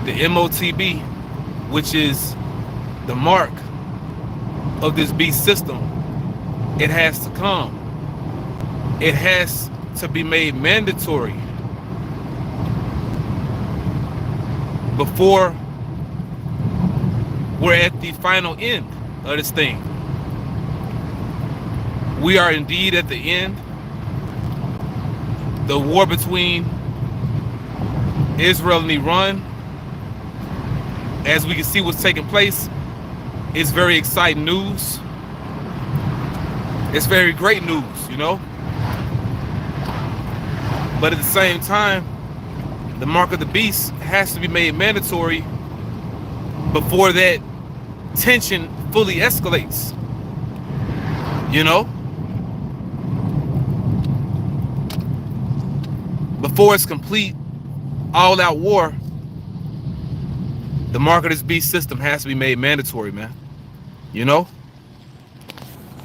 the MOTB, which is the mark of this beast system, it has to come. It has to be made mandatory before we're at the final end of this thing. We are indeed at the end. The war between Israel and Iran, as we can see what's taking place, is very exciting news. It's very great news, you know. But at the same time, the mark of the beast has to be made mandatory before that tension fully escalates, you know. Before it's complete, all-out war, the mark of this beast system has to be made mandatory, man. You know?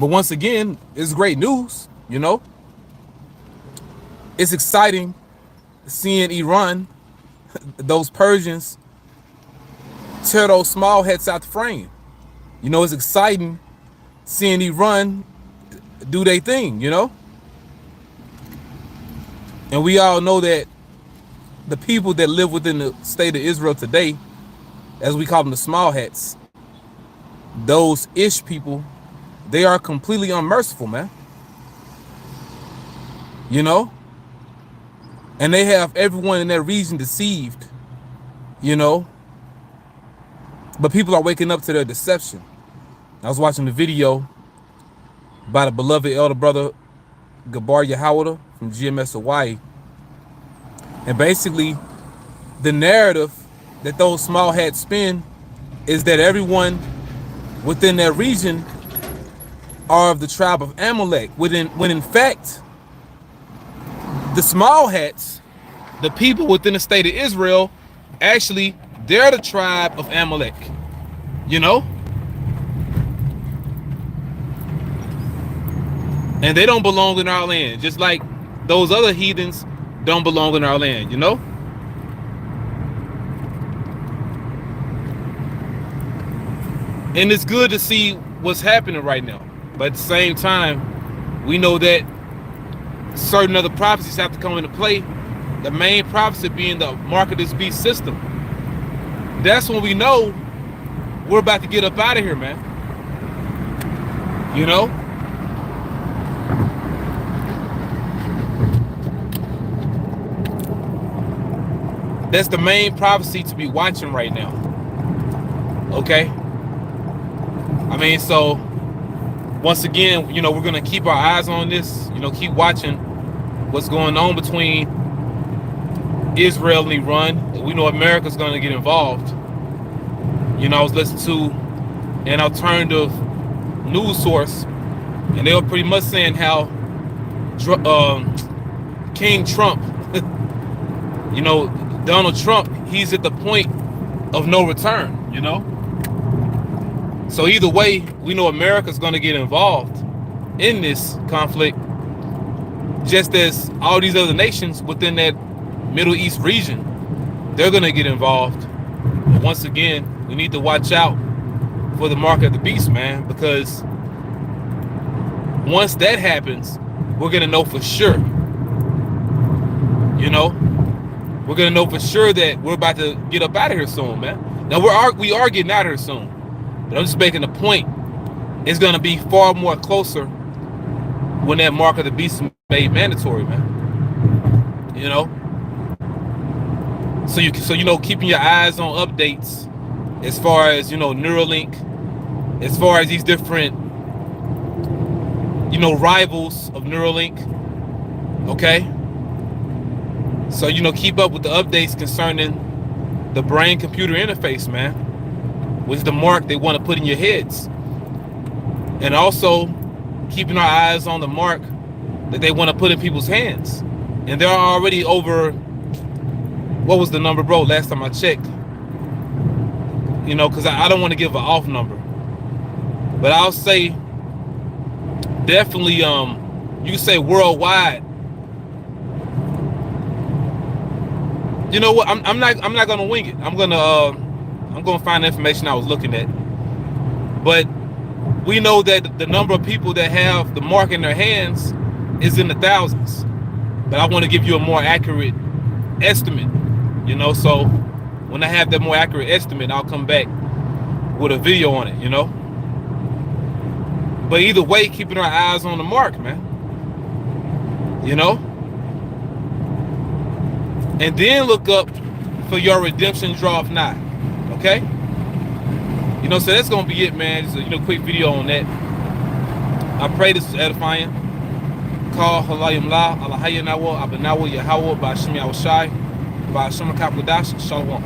But once again, it's great news, you know? It's exciting seeing Iran, those Persians, tear those small heads out the frame. You know, it's exciting seeing Iran do their thing, you know? And we all know that the people that live within the state of Israel today, as we call them the small hats, those ish people, they are completely unmerciful, man. You know? And they have everyone in that region deceived, you know? But people are waking up to their deception. I was watching the video by the beloved elder brother, YAHAWAH from GMS Hawaii. And basically, the narrative that those small hats spin is that everyone within that region are of the tribe of Amalek, when in fact, the small hats, the people within the state of Israel, actually, they're the tribe of Amalek, you know? And they don't belong in our land, just like those other heathens don't belong in our land, you know? And it's good to see what's happening right now. But at the same time, we know that certain other prophecies have to come into play. The main prophecy being the mark of this beast system. That's when we know we're about to get up out of here, man. You know? That's the main prophecy to be watching right now. Okay? I mean, so once again, you know, we're going to keep our eyes on this, you know, keep watching what's going on between Israel and Iran. We know America's going to get involved. You know, I was listening to an alternative news source, and they were pretty much saying how King Trump, you know, Donald Trump, he's at the point of no return, you know? So either way, we know America's going to get involved in this conflict, just as all these other nations within that Middle East region, they're going to get involved. But once again, we need to watch out for the mark of the beast, man, because once that happens, we're going to know for sure, you know? We're going to know for sure that we're about to get up out of here soon, man. Now, we are getting out of here soon. But I'm just making the point. It's going to be far more closer when that mark of the beast is made mandatory, man. You know? So you know, keeping your eyes on updates as far as, you know, NEURALINK, as far as these different, you know, rivals of NEURALINK. Okay? So, you know, keep up with the updates concerning the brain-computer interface, man, which is the mark they want to put in your heads. And also keeping our eyes on the mark that they want to put in people's hands. And there are already over, what was the number, bro, last time I checked? You know, because I don't want to give an off number. But I'll say definitely, you can say worldwide, You know what? I'm not gonna wing it. I'm gonna find the information I was looking at. But we know that the number of people that have the mark in their hands is in the thousands. But I want to give you a more accurate estimate. You know, so when I have that more accurate estimate, I'll come back with a video on it. You know. But either way, keeping our eyes on the mark, man. You know? And then look up for your redemption draw if not. Okay? You know, so that's gonna be it, man. Just a quick video on that. I pray this is edifying. Call Halayim La, Alahayanawa, Abanawa, Yahawah, Bashim YAHAWASHI, Bashim Kapladash, Shalom.